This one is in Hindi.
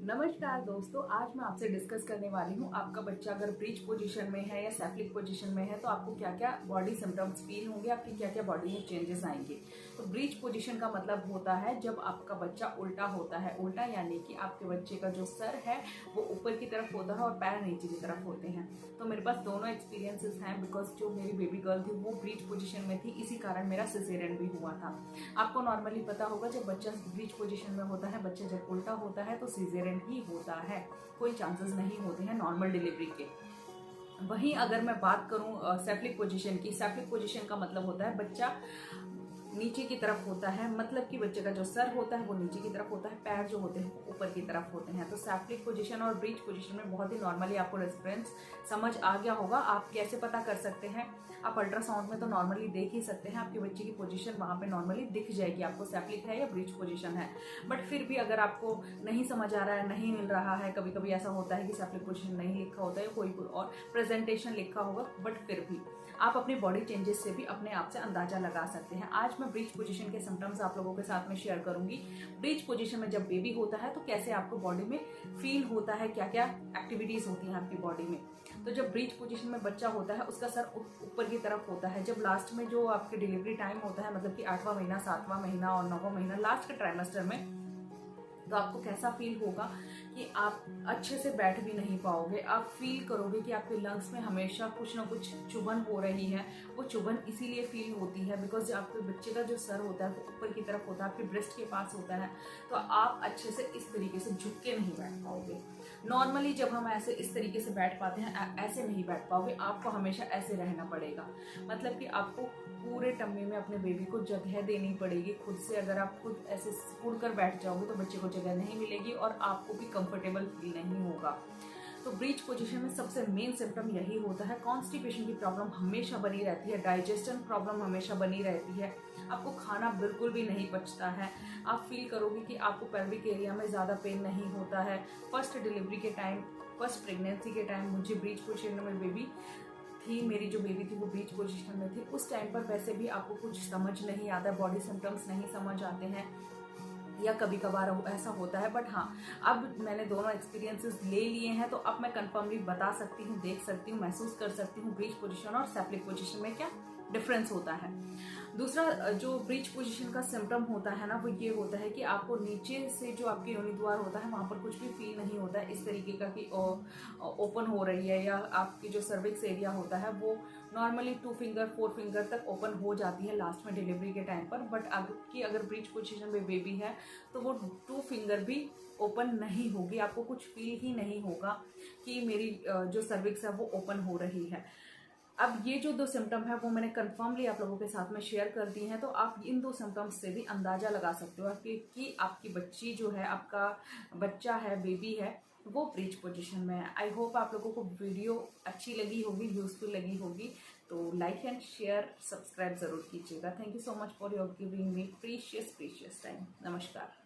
नमस्कार दोस्तों, आज मैं आपसे डिस्कस करने वाली हूँ आपका बच्चा अगर ब्रीच पोजीशन में है या सेफ्लिक पोजीशन में है तो आपको क्या क्या बॉडी सिम्टम्स फील होंगे, आपकी क्या क्या बॉडी में चेंजेस आएंगे। तो ब्रीच पोजीशन का मतलब होता है जब आपका बच्चा उल्टा होता है। उल्टा यानी कि आपके बच्चे का जो सर है वो ऊपर की तरफ होता है और पैर नीचे की तरफ होते हैं। तो मेरे पास दोनों एक्सपीरियंसेस हैं बिकॉज जो मेरी बेबी गर्ल थी वो ब्रीच पोजीशन में थी, इसी कारण मेरा सिजेरियन भी हुआ था। आपको नॉर्मली पता होगा जब बच्चा ब्रीच पोजीशन में होता है, बच्चा जब उल्टा होता है तो सिजेरियन ही होता है, कोई चांसेस नहीं होते हैं नॉर्मल डिलीवरी के। वहीं अगर मैं बात करूं सेफ्लिक पोजीशन की, सेफ्लिक पोजीशन का मतलब होता है बच्चा नीचे की तरफ होता है, मतलब कि बच्चे का जो सर होता है वो नीचे की तरफ होता है, पैर जो होते हैं ऊपर की तरफ होते हैं। तो सेफ्लिक पोजीशन और ब्रीच पोजीशन में बहुत ही नॉर्मली आपको डिफरेंस समझ आ गया होगा। आप कैसे पता कर सकते हैं? आप अल्ट्रासाउंड में तो नॉर्मली देख ही सकते हैं, आपके बच्चे की पोजीशन वहां पे नॉर्मली दिख जाएगी आपको सेफ्लिक है या ब्रीच पोजीशन है। बट फिर भी अगर आपको नहीं समझ आ रहा है, नहीं मिल रहा है, कभी कभी ऐसा होता है कि सेफ्लिक पोजीशन नहीं लिखा होता है, कोई और प्रेजेंटेशन लिखा होगा, बट फिर भी आप अपनी बॉडी चेंजेस से भी अपने आप से अंदाजा लगा सकते हैं। आज मैं ब्रीच पोजीशन के सिम्टम्स आप लोगों के साथ में शेयर करूंगी। ब्रीच पोजीशन में जब बेबी होता है तो कैसे आपको बॉडी में फील होता है, क्या क्या एक्टिविटीज होती हैं आपकी बॉडी में। तो जब ब्रीच पोजीशन में बच्चा होता है उसका सर ऊपर की तरफ होता है। जब लास्ट में जो आपके डिलीवरी टाइम होता है, मतलब कि 8वां महीना, 7वां महीना और 9वां महीना, लास्ट के ट्राइमेस्टर में, तो आपको कैसा फील होगा कि आप अच्छे से बैठ भी नहीं पाओगे। आप फील करोगे कि आपके लंग्स में हमेशा कुछ ना कुछ चुभन हो रही है। वो चुभन इसीलिए फील होती है बिकॉज आपके बच्चे का जो सर होता है वो ऊपर की तरफ होता है, आपके ब्रेस्ट के पास होता है, तो आप अच्छे से इस तरीके से झुक के नहीं बैठ पाओगे। नॉर्मली जब हम ऐसे इस तरीके से बैठ पाते हैं, ऐसे नहीं बैठ पाओगे, आपको हमेशा ऐसे रहना पड़ेगा। मतलब कि आपको पूरे टम्मी में अपने बेबी को जगह देनी पड़ेगी खुद से। अगर आप खुद ऐसे सिकुड़ कर बैठ जाओगे तो बच्चे को जगह नहीं मिलेगी और आपको भी कंफर्टेबल फील नहीं होगा। तो ब्रीच पोजीशन में सबसे मेन सिम्टम यही होता है। कॉन्स्टिपेशन की प्रॉब्लम हमेशा बनी रहती है, डाइजेशन प्रॉब्लम हमेशा बनी रहती है, आपको खाना बिल्कुल भी नहीं पचता है। आप फील करोगे कि आपको पेल्विक एरिया में ज़्यादा पेन नहीं होता है। फर्स्ट डिलीवरी के टाइम, फर्स्ट प्रेगनेंसी के टाइम मुझे ब्रीच पोजीशन में बेबी थी, मेरी जो बेबी थी वो ब्रीच पोजीशन में थी। उस टाइम पर वैसे भी आपको कुछ समझ नहीं आता, बॉडी सिम्टम्स नहीं समझ आते हैं या कभी कभार ऐसा होता है। बट हाँ, अब मैंने दोनों एक्सपीरियंसेस ले लिए हैं तो अब मैं कंफर्मली बता सकती हूँ, देख सकती हूँ, महसूस कर सकती हूँ ब्रीच पोजीशन और सेफ्लिक पोजीशन में क्या डिफरेंस होता है। दूसरा जो ब्रीच पोजीशन का सिम्टम होता है ना, वो ये होता है कि आपको नीचे से जो आपकी योनि द्वार होता है वहां पर कुछ भी फील नहीं होता है इस तरीके का कि ओपन हो रही है, या आपकी जो सर्विक्स एरिया होता है वो नॉर्मली 2 फिंगर 4 फिंगर तक ओपन हो जाती है लास्ट में डिलीवरी के टाइम पर। बट अगर ब्रीच पोजीशन में बेबी है तो वो 2 फिंगर भी ओपन नहीं होगी, आपको कुछ फील ही नहीं होगा कि मेरी जो सर्विक्स है वो ओपन हो रही है। अब ये जो 2 सिम्टम है वो मैंने कंफर्मली आप लोगों के साथ में शेयर कर दी हैं, तो आप इन 2 सिम्टम्स से भी अंदाजा लगा सकते हो कि आपकी बच्ची जो है, आपका बच्चा है, बेबी है, वो ब्रीच पोजीशन में है। आई होप आप लोगों को वीडियो अच्छी लगी होगी, यूजफुल लगी होगी। तो लाइक एंड शेयर, सब्सक्राइब जरूर कीजिएगा। Thank you so much for your giving me precious time. नमस्कार।